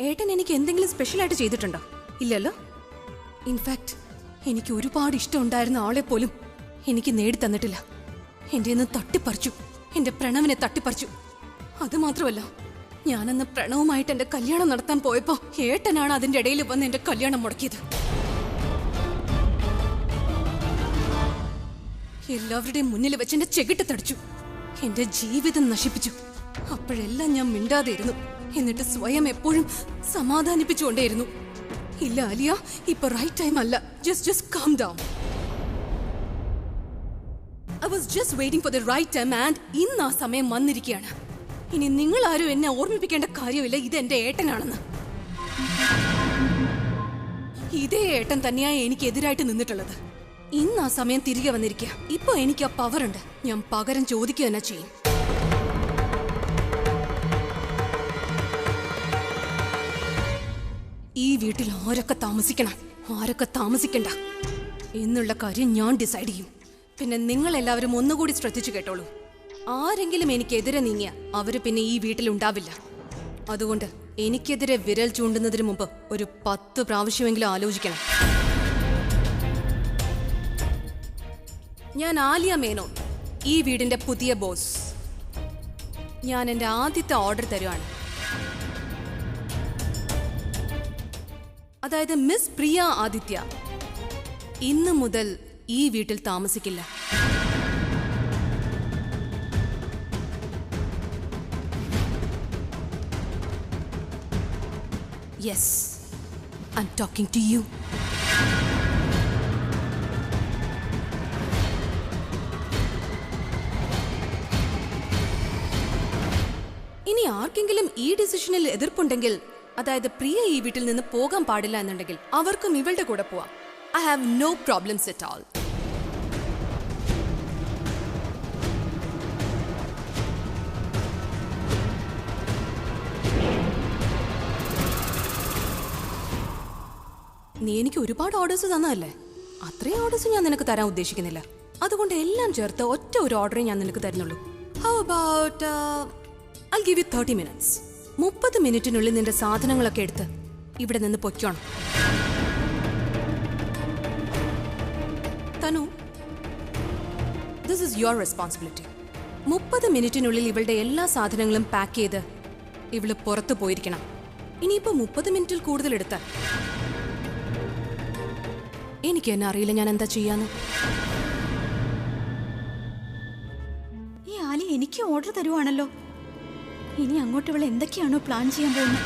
ഏട്ടൻ എനിക്ക് എന്തെങ്കിലും സ്പെഷ്യലായിട്ട് ചെയ്തിട്ടുണ്ടോ? ഇല്ലല്ലോ. ഇൻഫാക്ട് എനിക്ക് ഒരുപാട് ഇഷ്ടമുണ്ടായിരുന്ന ആളെ പോലും എനിക്ക് നേടിത്തന്നിട്ടില്ല. എന്റെ നിന്ന് തട്ടിപ്പറിച്ചു, എന്റെ പ്രണവിനെ തട്ടിപ്പറിച്ചു. അതുമാത്രമല്ല, ഞാനന്ന് പ്രണവുമായിട്ട് എന്റെ കല്യാണം നടത്താൻ പോയപ്പോ ഏട്ടനാണ് അതിന്റെ ഇടയിൽ വന്ന് എന്റെ കല്യാണം മുടക്കിയത്. എല്ലാവരുടെയും മുന്നിൽ വെച്ച് എന്റെ ചെകിട്ട് തടിച്ചു, എന്റെ ജീവിതം നശിപ്പിച്ചു. അപ്പോഴെല്ലാം ഞാൻ മിണ്ടാതെ ഇരുന്നു. എന്നിട്ട് സ്വയം എപ്പോഴും സമാധാനിപ്പിച്ചുകൊണ്ടേയിരുന്നു. ഇല്ല ആലിയ, ഇപ്പൊ റൈറ്റ് ടൈം അല്ല. just calm down. I was just waiting for the right time and ഇന്ന് ആ സമയം വന്നിരിക്കുകയാണ്. ഇനി നിങ്ങൾ ആരും എന്നെ ഓർമ്മിപ്പിക്കേണ്ട കാര്യമില്ല ഇത് എന്റെ ഏട്ടനാണെന്ന്. ഇതേ ഏട്ടൻ തന്നെയായി എനിക്ക് എതിരായിട്ട് നിന്നിട്ടുള്ളത്. ഇന്ന് ആ സമയം തിരികെ വന്നിരിക്കുക. ഇപ്പൊ എനിക്ക് ആ പവർ ഉണ്ട്. ഞാൻ പകരം ചോദിക്കുക തന്നെ ചെയ്യും. ഈ വീട്ടിൽ ആരൊക്കെ താമസിക്കണം, ആരൊക്കെ താമസിക്കണ്ട എന്നുള്ള കാര്യം ഞാൻ ഡിസൈഡ് ചെയ്യും. പിന്നെ നിങ്ങൾ എല്ലാവരും ഒന്നുകൂടി ശ്രദ്ധിച്ചു കേട്ടോളൂ. ആരെങ്കിലും എനിക്കെതിരെ നീങ്ങിയ അവര് പിന്നെ ഈ വീട്ടിലുണ്ടാവില്ല. അതുകൊണ്ട് എനിക്കെതിരെ വിരൽ ചൂണ്ടുന്നതിന് മുമ്പ് ഒരു 10 പ്രാവശ്യമെങ്കിലും ആലോചിക്കണം. ഞാൻ ആലിയ മേനോൻ, ഈ വീടിന്റെ പുതിയ ബോസ്. ഞാൻ എന്റെ ആദ്യത്തെ ഓർഡർ തരുവാണ്. അതായത് മിസ് പ്രിയ ആദിത്യ ഇന്നു മുതൽ ഈ വീട്ടിൽ താമസിക്കില്ല. Yes, I am talking to you. ഇനി ആർക്കെങ്കിലും ഈ ഡിസിഷനിൽ എതിർപ്പുണ്ടെങ്കിൽ, അതായത് പ്രിയ ഈ വീട്ടിൽ നിന്ന് പോകാൻ പാടില്ല എന്നുണ്ടെങ്കിൽ അവർക്കും ഇവളുടെ കൂടെ പോവാം. I have no problems at all. നീ എനിക്ക് ഒരുപാട് ഓർഡേഴ്സ് തന്നതല്ലേ? അത്രയും ഓർഡേഴ്സ് ഞാൻ നിനക്ക് തരാൻ ഉദ്ദേശിക്കുന്നില്ല. അതുകൊണ്ട് എല്ലാം ചേർത്ത് ഒറ്റ ഒരു ഓർഡറേ ഞാൻ നിനക്ക് തരുന്നുള്ളൂ. How about I'll give you 30 minutes. 30 മിനിറ്റിനുള്ളിൽ നിന്റെ സാധനങ്ങളൊക്കെ എടുത്ത് ഇവിടെ നിന്ന് പൊയ്ക്കോണം. തനു, this is your responsibility. 30 മിനിറ്റിനുള്ളിൽ ഇവളുടെ എല്ലാ സാധനങ്ങളും പാക്ക് ചെയ്ത് ഇവള് പുറത്തു പോയിരിക്കണം. ഇനിയിപ്പോ 30 മിനിറ്റിൽ കൂടുതൽ എടുത്താൽ എനിക്ക് തന്നെ അറിയില്ല ഞാൻ എന്താ ചെയ്യാന്ന്. ഈ ആലി എനിക്ക് ഓർഡർ തരുവാണല്ലോ. ഇനി അങ്ങോട്ട് ഇവൾ എന്തൊക്കെയാണോ പ്ലാൻ ചെയ്യാൻ പോകുന്നത്?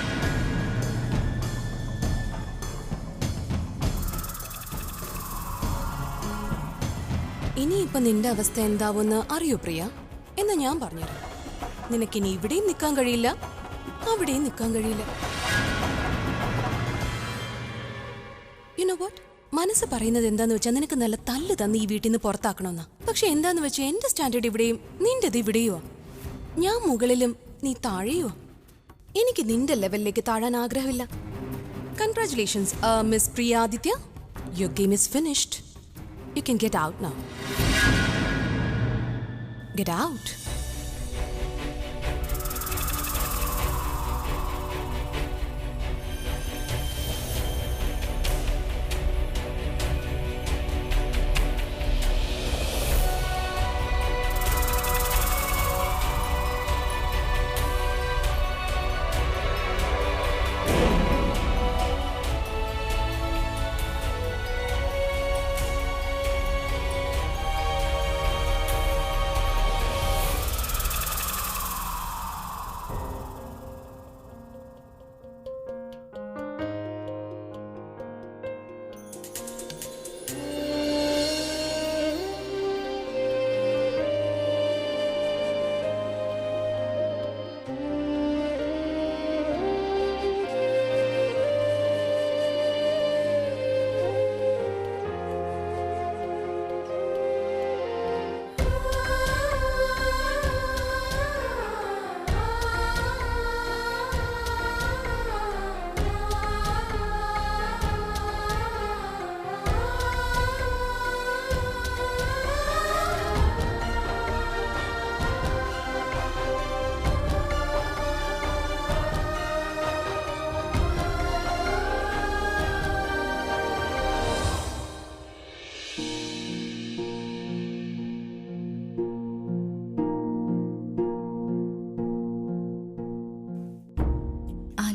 ഇനിയിപ്പൊ നിന്റെ അവസ്ഥ എന്താവുമെന്ന് അറിയോ പ്രിയ? എന്ന് ഞാൻ പറഞ്ഞുതരാം. നിനക്കിനി ഇവിടെയും നിൽക്കാൻ കഴിയില്ല, അവിടെയും നിൽക്കാൻ കഴിയില്ല. You know what? മനസ്സ് പറയുന്നത് എന്താന്ന് വെച്ചാൽ നിനക്ക് നല്ല തല്ല് തന്ന് ഈ വീട്ടിൽ നിന്ന് പുറത്താക്കണമെന്നാ. പക്ഷെ എന്താന്ന് വെച്ചാൽ എന്റെ സ്റ്റാൻഡേർഡ് ഇവിടെയും നിന്റേത് ഇവിടെയോ. ഞാൻ മുകളിലും നീ താഴെയോ. എനിക്ക് നിന്റെ ലെവലിലേക്ക് താഴാൻ ആഗ്രഹമില്ല. Congratulations miss Priya Aditya, your game is finished. You can get out now. Get out.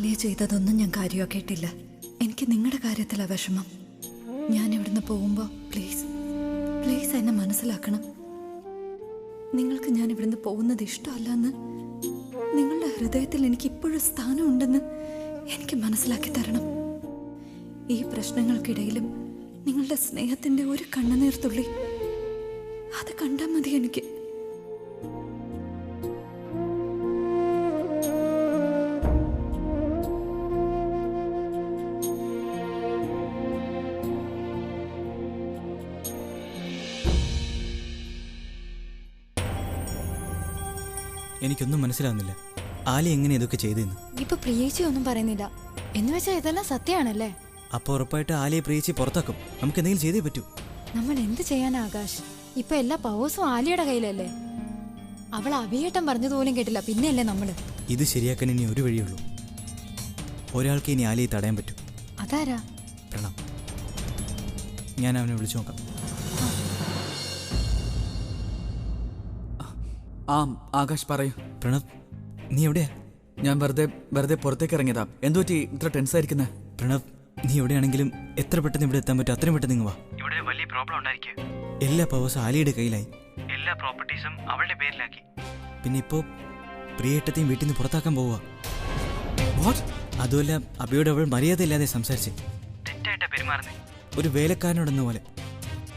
Aliya ചെയ്തതൊന്നും ഞാൻ കാര്യമാക്കിയിട്ടില്ല. എനിക്ക് നിങ്ങളുടെ കാര്യത്തിലാണ് വിഷമം. ഞാൻ ഇവിടുന്ന് പോകുമ്പോൾ പ്ലീസ് പ്ലീസ് എന്നെ മനസ്സിലാക്കണം. നിങ്ങൾക്ക് ഞാൻ ഇവിടുന്ന് പോകുന്നത് ഇഷ്ടമല്ലെന്ന്, നിങ്ങളുടെ ഹൃദയത്തിൽ എനിക്ക് ഇപ്പോഴും സ്ഥാനമുണ്ടെന്ന് എനിക്ക് മനസ്സിലാക്കി തരണം. ഈ പ്രശ്നങ്ങൾക്കിടയിലും നിങ്ങളുടെ സ്നേഹത്തിന്റെ ഒരു കണ്ണുനീർത്തുള്ളി അത് കണ്ടാൽ മതി എനിക്ക്. എനിക്കൊന്നും മനസ്സിലാവുന്നില്ല, ആലി എങ്ങനെ ഇതൊക്കെ ചെയ്തെന്ന്. ഇപ്പൊ പ്രിയേച്ചി ഒന്നും പറയുന്നില്ല എന്ന് വെച്ചാൽ ഇതെല്ലാം സത്യമാണല്ലേ? അപ്പൊ ഉറപ്പായിട്ട് ആലിയെ പ്രിയേച്ചി പുറത്താക്കും. നമുക്ക് എന്തെങ്കിലും ചെയ്തേ പറ്റൂ. നമ്മൾ എന്ത് ചെയ്യാനാ ആകാശ്? ഇപ്പൊ എല്ലാ പവേഴ്സും ആലിയുടെ കയ്യിലല്ലേ? അവൾ അഭിയേട്ടം പറഞ്ഞതുപോലും കേട്ടില്ല, പിന്നെയല്ലേ നമ്മള്. ഇത് ശരിയാക്കാൻ ഇനി ഒരു വഴിയുള്ളൂ. ഒരാൾക്ക് ഇനി ആലിയെ തടയാൻ പറ്റും. അതാരാ? പ്രണവ്. ഞാൻ അവനെ വിളിച്ചു നോക്കാം. ആ ആകാശ് പറയൂ. പ്രണവ്, നീ എവിടെയാ? ഞാൻ വെറുതെ പുറത്തേക്ക് ഇറങ്ങിയതാ. എന്തു പറ്റി ഇത്ര ടെൻസ് ആയിരിക്കുന്നേ? പ്രണവ്, നീ എവിടെയാണെങ്കിലും എത്ര പെട്ടെന്ന് ഇവിടെ എത്താൻ പറ്റും അത്രയും പെട്ടെന്ന് നിങ്ങൾ വാ. ഇവിടെ വലിയ പ്രോബ്ലം ഉണ്ടായിരിക്കും. എല്ലാ പവേഴ്സും ആലിയുടെ കയ്യിലായി. എല്ലാ പ്രോപ്പർട്ടീസും അവളുടെ പേരിലാക്കി. പിന്നെ ഇപ്പോ പ്രിയേട്ടത്തെയും വീട്ടിൽ നിന്ന് പുറത്താക്കാൻ പോവുക. അതുമല്ല, അബിയോട് അവൾ മര്യാദയില്ലാതെ സംസാരിച്ച് തെറ്റായിട്ടാ പെരുമാറുന്നേ. ഒരു വേലക്കാരനോടെന്ന പോലെ.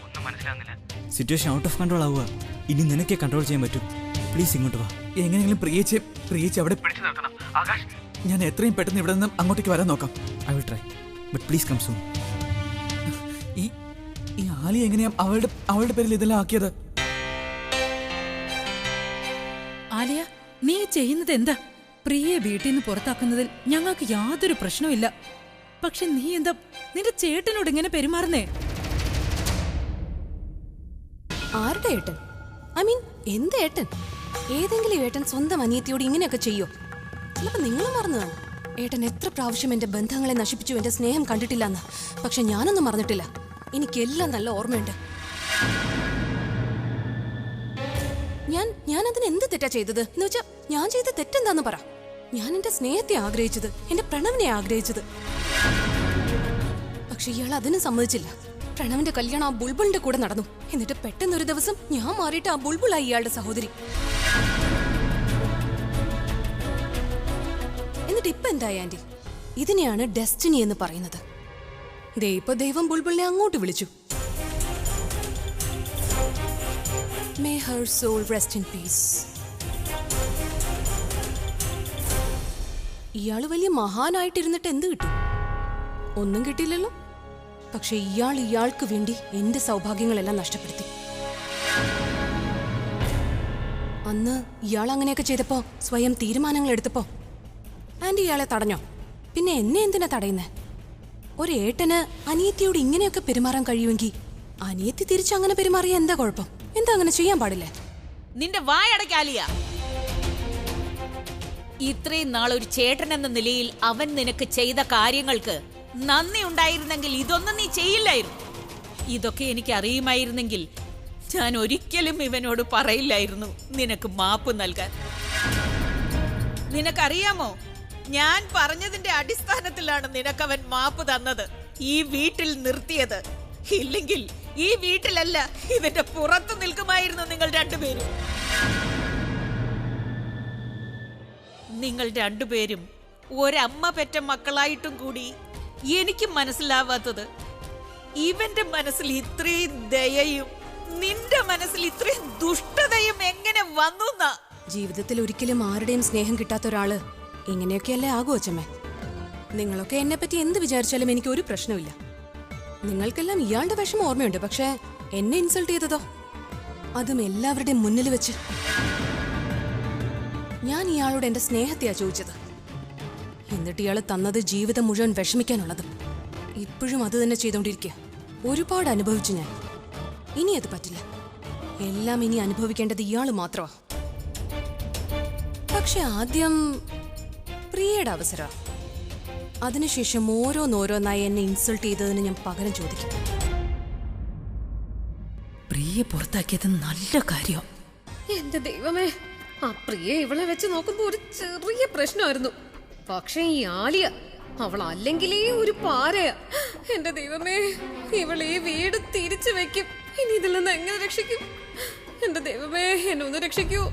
ഒന്നും മനസ്സിലാവുന്നില്ല. സിറ്റുവേഷൻ ഔട്ട് ഓഫ് കൺട്രോൾ ആവുക. ഇനി നിനക്കേ കൺട്രോൾ ചെയ്യാൻ പറ്റും. പ്ലീസ് ഇങ്ങോട്ട് വാ. എങ്ങനെയെങ്കിലും പ്രിയേച്ചി അവിടെ പിടിച്ചു നിർത്തണം ആകാശ്. ഞാൻ എത്രയും പെട്ടെന്ന് ഇവിടെ നിന്ന് അങ്ങോട്ടേക്ക് വരാൻ നോക്കാം. I will try, but please come soon. ഈ ആലി എങ്ങനെയാ അവളുടെ പേരിൽ ഇതെല്ലാം ആക്കിയത്? ആലിയ, നീ ചെയ്യുന്നത് എന്താ? പ്രിയെ വീട്ടിൽ നിന്ന് പുറത്താക്കുന്നതിൽ ഞങ്ങൾക്ക് യാതൊരു പ്രശ്നവുമില്ല. പക്ഷെ നീ എന്താ നിന്റെ ചേട്ടനോട് ഇങ്ങനെ പെരുമാറുന്നേ? ആരുടെ ഏട്ടൻ? ഐ മീൻ എന്ത് ഏട്ടൻ? ഏതെങ്കിലും ഏട്ടൻ സ്വന്തം അനിയത്തിയോട് ഇങ്ങനെയൊക്കെ ചെയ്യോ? ചിലപ്പോ നിങ്ങൾ മറന്നു കാണും. ഏട്ടൻ എത്ര പ്രാവശ്യം എന്റെ ബന്ധങ്ങളെ നശിപ്പിച്ചു, എന്റെ സ്നേഹം കണ്ടിട്ടില്ലെന്ന്. പക്ഷെ ഞാനൊന്നും മറന്നിട്ടില്ല. എനിക്കെല്ലാം നല്ല ഓർമ്മയുണ്ട്. ഞാൻ അതിന് എന്ത് തെറ്റാ ചെയ്തത് എന്ന് വെച്ചാ, ഞാൻ ചെയ്ത തെറ്റെന്താന്ന് പറ. ഞാൻ എന്റെ സ്നേഹത്തെ ആഗ്രഹിച്ചത്, എന്റെ പ്രണവിനെ ആഗ്രഹിച്ചത്. പക്ഷെ ഇയാൾ അതിന് സമ്മതിച്ചില്ല. പ്രണവിന്റെ കല്യാണം ആ ബുൾബുളിന്റെ കൂടെ നടന്നു. എന്നിട്ട് പെട്ടെന്നൊരു ദിവസം ഞാൻ മാറിയിട്ട് ആ ബുൾബുളായി ഇയാളുടെ സഹോദരി. എന്നിട്ട് ഇപ്പൊ എന്തായി ആന്റി? ഇതിനെയാണ് ഡെസ്റ്റിനി എന്ന് പറയുന്നത്. ഇപ്പൊ ദൈവം ബുൾബുളിനെ അങ്ങോട്ട് വിളിച്ചു. May her soul rest in peace. ഇയാള് വലിയ മഹാനായിട്ടിരുന്നിട്ട് എന്ത് കിട്ടും? ഒന്നും കിട്ടിയില്ലല്ലോ. പക്ഷെ ഇയാൾക്ക് വേണ്ടി എന്റെ സൗഭാഗ്യങ്ങളെല്ലാം നഷ്ടപ്പെടുത്തി. അന്ന് ഇയാൾ അങ്ങനെയൊക്കെ ചെയ്തപ്പോ, സ്വയം തീരുമാനങ്ങൾ എടുത്തപ്പോ ആന്റി ഇയാളെ തടഞ്ഞോ? പിന്നെ എന്നെ എന്തിനാ തടയുന്നേ? ഒരു ഏട്ടന് അനിയത്തിയോട് ഇങ്ങനെയൊക്കെ പെരുമാറാൻ കഴിയുമെങ്കിൽ അനിയത്തി തിരിച്ചങ്ങനെ പെരുമാറിയ എന്താ കുഴപ്പം? എന്താ അങ്ങനെ ചെയ്യാൻ പാടില്ലേ? നിന്റെ വായടക്കാലിയ. ഇത്രയും നാൾ ഒരു ചേട്ടൻ എന്ന നിലയിൽ അവൻ നിനക്ക് ചെയ്ത കാര്യങ്ങൾക്ക് നന്ദി ഉണ്ടായിരുന്നെങ്കിൽ ഇതൊന്നും നീ ചെയ്യില്ലായിരുന്നു. ഇതൊക്കെ എനിക്ക് അറിയുമായിരുന്നെങ്കിൽ ഞാൻ ഒരിക്കലും ഇവനോട് പറയില്ലായിരുന്നു നിനക്ക് മാപ്പ് നൽകാൻ. നിനക്കറിയാമോ, ഞാൻ പറഞ്ഞതിന്റെ അടിസ്ഥാനത്തിലാണ് നിനക്കവൻ മാപ്പ് തന്നത്, ഈ വീട്ടിൽ നിർത്തിയത്. ഇല്ലെങ്കിൽ ഈ വീട്ടിലല്ല, ഇതിന്റെ പുറത്ത് നിൽക്കുമായിരുന്നു നിങ്ങൾ രണ്ടുപേരും. നിങ്ങൾ രണ്ടുപേരും ഒരമ്മ പെറ്റ മക്കളായിട്ടും കൂടി എനിക്ക് മനസ്സിലാവാത്തത്, ഇവന്റെ മനസ്സിൽ ഇത്രയും ദയയും നിന്റെ മനസ്സിൽ ഇത്രയും ദുഷ്ടതയും എങ്ങനെ വന്നു? ജീവിതത്തിൽ ഒരിക്കലും ആരുടെയും സ്നേഹം കിട്ടാത്ത ഒരാള് ഇങ്ങനെയൊക്കെയല്ലേ ആകൂ അച്ഛമ്മേ. നിങ്ങളൊക്കെ എന്നെ പറ്റി എന്ത് വിചാരിച്ചാലും എനിക്ക് ഒരു പ്രശ്നമില്ല. നിങ്ങൾക്കെല്ലാം ഇയാളുടെ വിഷമം ഓർമ്മയുണ്ട്. പക്ഷേ എന്നെ ഇൻസൾട്ട് ചെയ്തതോ? അതും എല്ലാവരുടെയും മുന്നിൽ വെച്ച്. ഞാൻ ഇയാളോട് എന്റെ സ്നേഹത്തെയാ ചോദിച്ചത്. എന്നിട്ട് ഇയാൾ തന്നത് ജീവിതം മുഴുവൻ വിഷമിക്കാനുള്ളതും. ഇപ്പോഴും അത് തന്നെ ചെയ്തോണ്ടിരിക്കുക. ഒരുപാട് അനുഭവിച്ചു ഞാൻ. ഇനി അത് പറ്റില്ല. എല്ലാം ഇനി അനുഭവിക്കേണ്ടത് ഇയാള് മാത്രമാ. പക്ഷെ ആദ്യം പ്രിയയുടെ അവസരം. അതിനുശേഷം ഓരോന്നോരോന്നായി എന്നെ ഇൻസൾട്ട് ചെയ്തതിന് ഞാൻ പകരം ചോദിക്കും. പ്രിയെ പുറത്താക്കിയത് നല്ല കാര്യം. എന്റെ ദൈവമേ, ആ പ്രിയെ ഇവളെ വെച്ച് നോക്കുമ്പോ ഒരു ചെറിയ പ്രശ്നമായിരുന്നു. പക്ഷെ ഈ ആലിയ അവൾ അല്ലെങ്കിലേ ഒരു പാരയാ. എന്റെ ദൈവമേ, ഇവൾ ഈ വീട് തിരിച്ചു വെക്കും. ഇനി ഇതിൽ നിന്ന് എങ്ങനെ രക്ഷിക്കും? എന്റെ ദൈവമേ, എന്നെ ഒന്ന് രക്ഷിക്കൂ.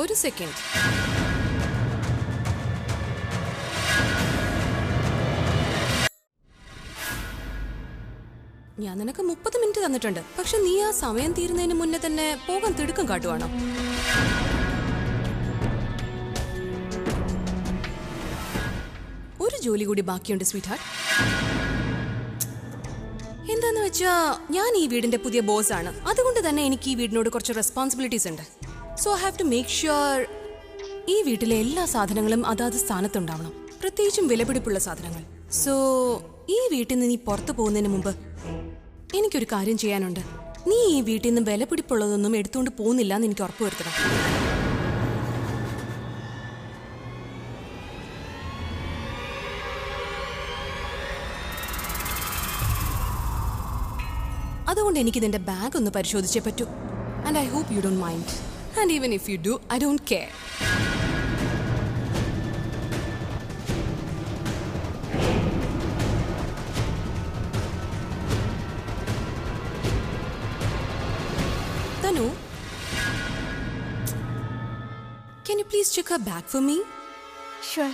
ഒരു സെക്കൻഡ്. ഞാൻ നിനക്ക് 30 മിനിറ്റ് തന്നിട്ടുണ്ട്. പക്ഷെ നീ ആ സമയം തീരുന്നതിന് മുന്നേ തന്നെ പോകാൻ തിടുക്കം കാട്ടുവാണോ? ഒരു ജോലി കൂടി ബാക്കിയുണ്ട് സ്വീറ്റ് ഹാർട്ട്. എന്താന്ന് വെച്ചാ ഞാൻ ഈ വീടിന്റെ പുതിയ ബോസ് ആണ്. അതുകൊണ്ട് തന്നെ എനിക്ക് ഈ വീടിനോട് കുറച്ച് റെസ്പോൺസിബിലിറ്റീസ് ഉണ്ട്. So I have to make sure ഈ വീട്ടിലെ എല്ലാ സാധനങ്ങളും അതാത് സ്ഥാനത്തുണ്ടാവണം, പ്രത്യേകിച്ചും വിലപിടിപ്പുള്ള സാധനങ്ങൾ. സോ ഈ വീട്ടിൽ നിന്ന് നീ പുറത്തു പോകുന്നതിന് മുമ്പ് എനിക്കൊരു കാര്യം ചെയ്യാനുണ്ട്. നീ ഈ വീട്ടിൽ നിന്ന് വിലപിടിപ്പുള്ളതൊന്നും എടുത്തുകൊണ്ട് പോകുന്നില്ല എന്ന് എനിക്ക് ഉറപ്പുവരുത്തണം. അതുകൊണ്ട് എനിക്ക് നിന്റെ ബാഗ് ഒന്ന് പരിശോധിച്ചേ പറ്റൂ. And I hope you don't mind. And even if you do, I don't care. Tanu, can you please check her bag for me? Sure.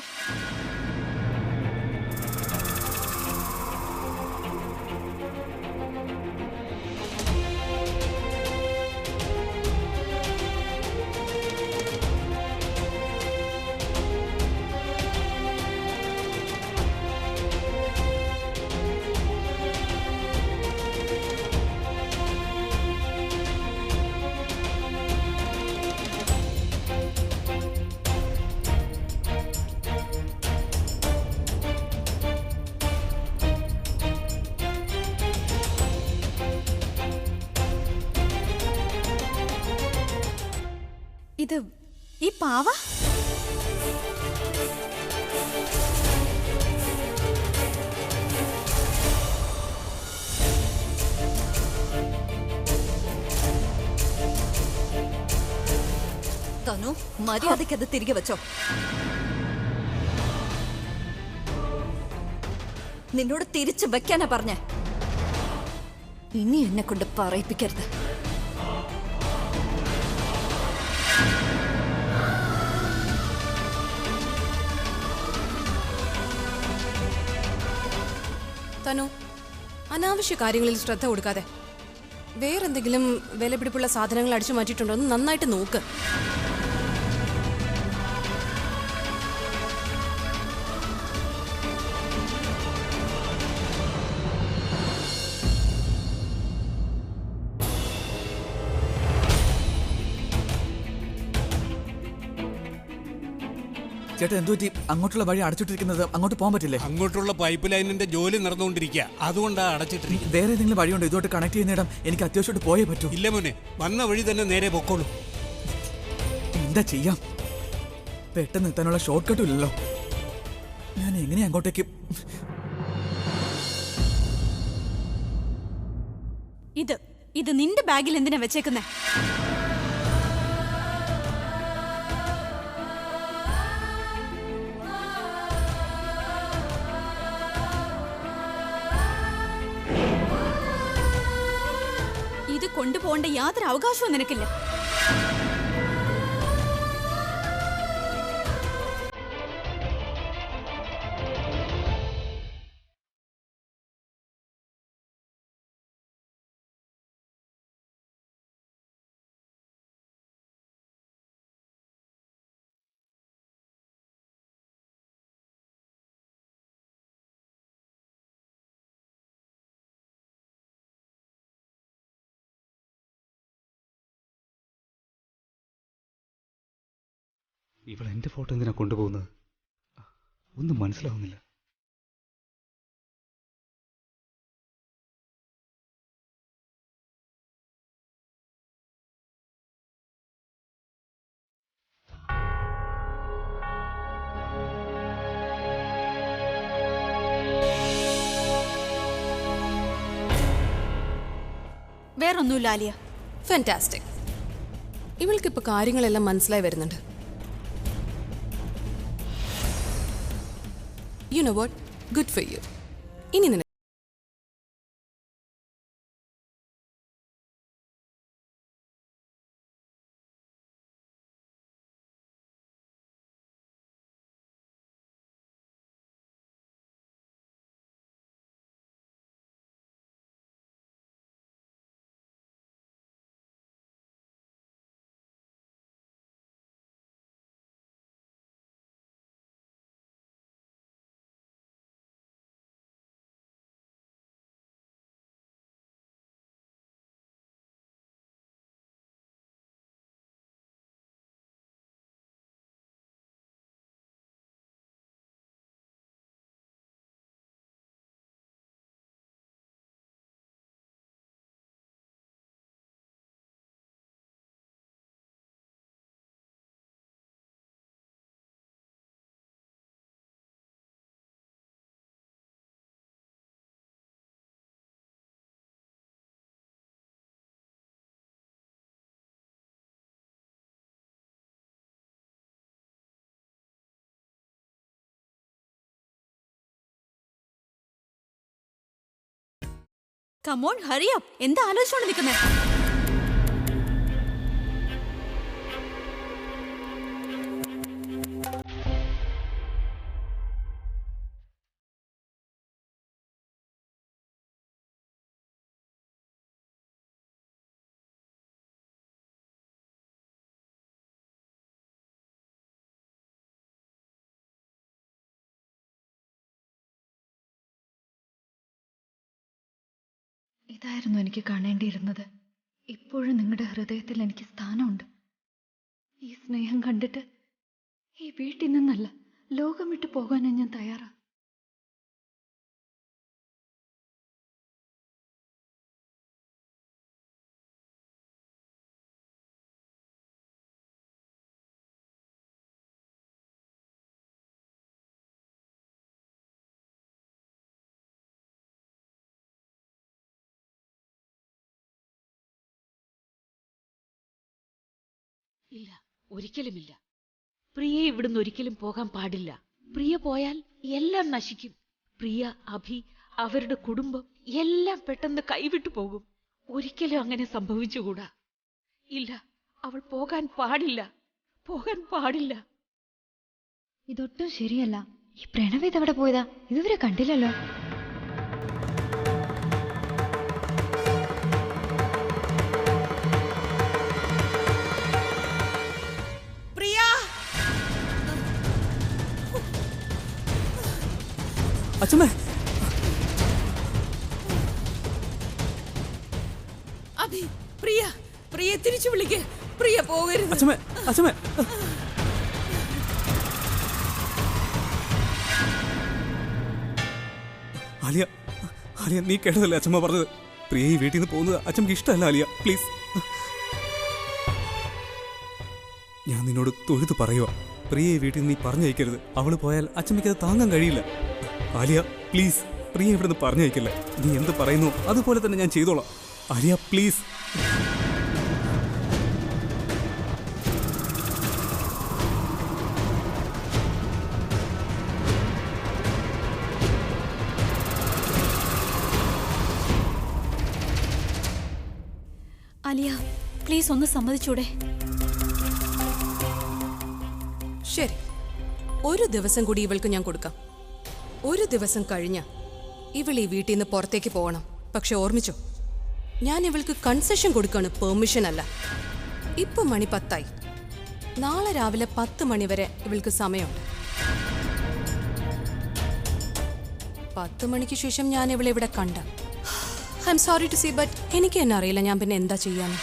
ഇത് ഈ പാവ തനു, മര്യാദയ്ക്ക് അത് തിരികെ വെച്ചോ. നിന്നോട് തിരിച്ചു വെക്കാനാ പറഞ്ഞേ. ഇനി എന്നെ കൊണ്ട് പറയിപ്പിക്കരുത്. തനു, അനാവശ്യ കാര്യങ്ങളിൽ ശ്രദ്ധ കൊടുക്കാതെ വേറെന്തെങ്കിലും വിലപിടിപ്പുള്ള സാധനങ്ങൾ അടിച്ചു മാറ്റിയിട്ടുണ്ടോ എന്ന് നന്നായിട്ട് നോക്ക്. ചേട്ടാ എന്തു പറ്റി? അങ്ങോട്ടുള്ള വഴി അടച്ചിട്ടിരിക്കുന്നത്, അങ്ങോട്ട് പോകാൻ പറ്റില്ലേ? അങ്ങോട്ടുള്ള പൈപ്പ് ലൈനിന്റെ ജോലി നടന്നുകൊണ്ടിരിക്കുക, അതുകൊണ്ടാണ് അടച്ചിട്ടിരിക്കുക. വേറെ ഏതെങ്കിലും വഴിയുണ്ടോ ഇതോട്ട് കണക്ട് ചെയ്യുന്നിടം? എനിക്ക് അത്യാവശ്യമായിട്ട് പോയേ പറ്റൂ. ഇല്ല മോനെ, വന്ന വഴി തന്നെ നേരെ പൊക്കോളൂ. എന്താ ചെയ്യാം? പെട്ടെന്ന് എത്താനുള്ള ഷോർട്ട് കട്ടും ഇല്ലല്ലോ. ഞാൻ എങ്ങനെയാ അങ്ങോട്ടേക്ക്? ഇത് നിന്റെ ബാഗിൽ എന്തിനാ വെച്ചേക്കുന്നേ? ഇത് കൊണ്ടുപോകേണ്ട യാതൊരു അവകാശവും നിനക്കില്ല. ഇവൾ എൻ്റെ ഫോട്ടോ എന്തിനാ കൊണ്ടുപോകുന്നത്? ഒന്നും മനസ്സിലാവുന്നില്ല. വേറൊന്നുമില്ല ആലിയ. ഫാന്റാസ്റ്റിക്. ഇവൾക്കിപ്പോ കാര്യങ്ങളെല്ലാം മനസ്സിലായി വരുന്നുണ്ട്. You know what? Good for you. ഇനി നിന Come on, hurry up. എന്താ ആലോചിച്ചോണ്ട് നിൽക്കുന്നേ? ഇതായിരുന്നു എനിക്ക് കാണേണ്ടിയിരുന്നത്. ഇപ്പോഴും നിങ്ങളുടെ ഹൃദയത്തിൽ എനിക്ക് സ്ഥാനമുണ്ട്. ഈ സ്നേഹം കണ്ടിട്ട് ഈ വീട്ടിൽ നിന്നല്ല, ലോകം വിട്ടു പോകാനും ഞാൻ തയ്യാറാ. ഇല്ല, ഒരിക്കലുമില്ല. പ്രിയ ഇവിടുന്ന് ഒരിക്കലും പോകാൻ പാടില്ല. പ്രിയ പോയാൽ എല്ലാം നശിക്കും. പ്രിയ, അഭി, അവരുടെ കുടുംബം എല്ലാം പെട്ടെന്ന് കൈവിട്ടു പോകും. ഒരിക്കലും അങ്ങനെ സംഭവിച്ചുകൂടാ. ഇല്ല, അവൾ പോകാൻ പാടില്ല, പോകാൻ പാടില്ല. ഇതൊട്ടും ശരിയല്ല. ഈ പ്രണവ് ഇതെവിടെ പോയതാ? ഇതുവരെ കണ്ടില്ലല്ലോ. അച്ഛമ്മേ, അഭി, പ്രിയ, പ്രിയ തിരിച്ചു വിളിക്ക്. പ്രിയ പോകരുത്. അച്ഛമ്മേ, അച്ഛമ്മേ. ആലിയ ആലിയ നീ കേട്ടതല്ലേ അച്ഛമ്മ പറഞ്ഞത്? പ്രിയ ഈ വീട്ടിൽ നിന്ന് പോകുന്നത് അച്ഛമ്മക്ക് ഇഷ്ടമല്ല ആലിയ, പ്ലീസ്. ഞാൻ നിന്നോട് തൊഴുത് പറയുക, പ്രിയ ഈ വീട്ടിൽ നീ പറഞ്ഞയക്കരുത്. അവള് പോയാൽ അച്ഛമ്മയ്ക്ക് അത് താങ്ങാൻ കഴിയില്ല. ആലിയ പ്ലീസ്, പ്രിയ ഇവിടുന്ന് പറഞ്ഞയക്കില്ല. നീ എന്ത് പറയുന്നു അതുപോലെ തന്നെ ഞാൻ ചെയ്തോളാം. ആലിയ പ്ലീസ്. ആലിയ പ്ലീസ് ഒന്ന് സമ്മതിച്ചൂടെ? ശരി, ഒരു ദിവസം കൂടി ഇവൾക്ക് ഞാൻ കൊടുക്കാം. ഒരു ദിവസം കഴിഞ്ഞ ഇവൾ ഈ വീട്ടിൽ നിന്ന് പുറത്തേക്ക് പോകണം. പക്ഷെ ഓർമ്മിച്ചോ, ഞാൻ ഇവൾക്ക് കൺസെഷൻ കൊടുക്കാണ്, പെർമിഷൻ അല്ല. ഇപ്പൊ മണി 10 നാളെ രാവിലെ 10 മണി വരെ ഇവൾക്ക് സമയമുണ്ട്. 10 മണിക്ക് ശേഷം ഞാൻ ഇവളെ ഇവിടെ കണ്ട, I am sorry to see, but എനിക്ക് തന്നെ അറിയില്ല ഞാൻ പിന്നെ എന്താ ചെയ്യാന്ന്.